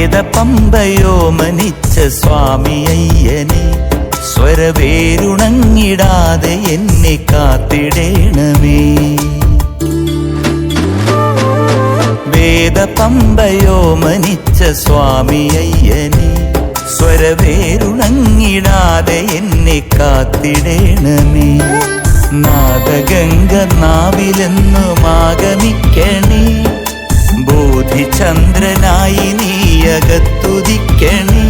വേദപമ്പയോ മനിച്ച സ്വാമി അയ്യനെ സ്വരവേരുണങ്ങിടാതെ എന്നെ കാത്തിടേണമേ. വേദപമ്പയോ മനിച്ച സ്വാമി അയ്യനെ സ്വരവേരുണങ്ങിടാതെ എന്നെ കാത്തിടേണമേ. നാദഗംഗ നാവിലെന്നുമാഗമിക്കണേ, ബോധിചന്ദ്രനായി നീയകത്തുദിക്കണേ.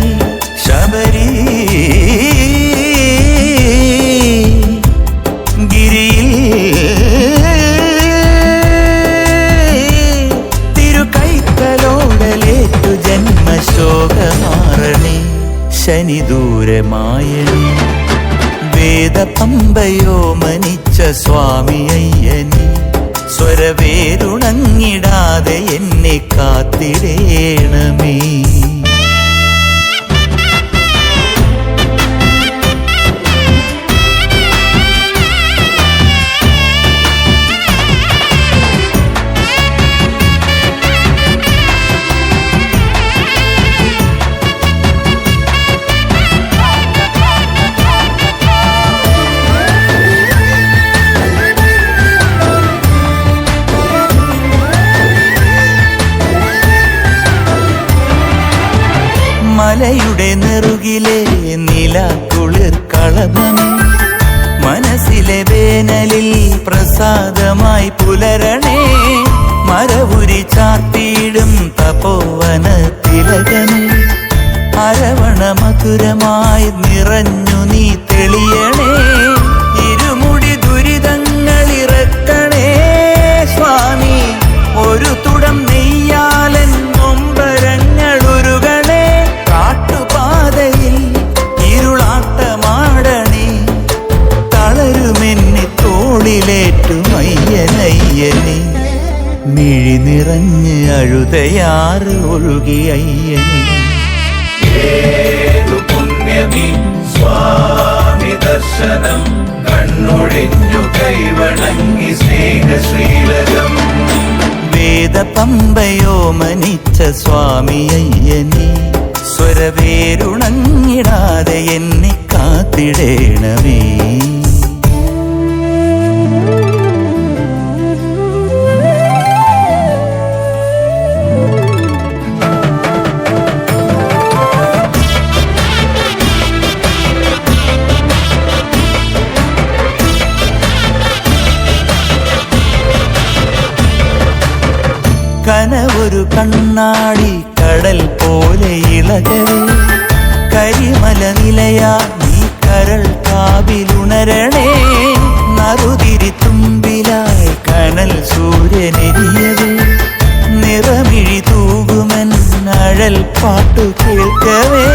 ശബരി ഗിരിയിൽ തിരുകൈത്തലോടലേറ്റു ജന്മശോകമാറണേ, ശനിദൂരമായണേ. വേദപമ്പയോ മനിച്ച സ്വാമി അയ്യനെ സ്വരവേരുണങ്ങിടാതെ എന്നെ കാത്തിടേണമേ. മലയുടെ നെറുകിലെ നിലാക്കുളിർ കളഭമേ, മനസ്സിലെ വേനലിൽ പ്രസാദമായി പുലരണേ. മരവുരി ചാർത്തിയിടും തപോവന തിലകമേ, അരവണ മധുരമായി നിറഞ്ഞു നീ തെളിയണേ. ഇരുമുടി ദുരിതങ്ങളിറക്കണേ സ്വാമി, ഒരു തുടം നെയ്യാലൻ നൊമ്പരങ്ങളുരുകണേ. കാട്ടുപാതയിൽ ഇരുളാട്ടമാടണേ, തളരുമെന്നെ തോളിലേറ്റുമയ്യനയ്യനെ. മിഴി നിറഞ്ഞ് അഴുതയാറ് ഒഴുകി അയ്യനെ. ഏതു പുണ്യമീ സ്വാമി ദർശനം, കണ്ണൊഴിഞ്ഞു കൈവണങ്ങി സ്നേഹശ്രീലകം. വേദപമ്പയോ മനിച്ച സ്വാമി അയ്യനെ സ്വരവേരുണങ്ങിടാതെ എന്നെ കാത്തിടേണമേ. കനവൊരു കണ്ണാടി കടൽ പോലെ ഇളകവേ, കരിമല നിലയാ നീ കരൾ കാവിലുണരണേ. നറുതിരി തുമ്പിലായി കനൽ സൂര്യനെരിയവേ, നിറമിഴി തൂകുമൻ അഴൽ പാട്ടു കേൾക്കവേ.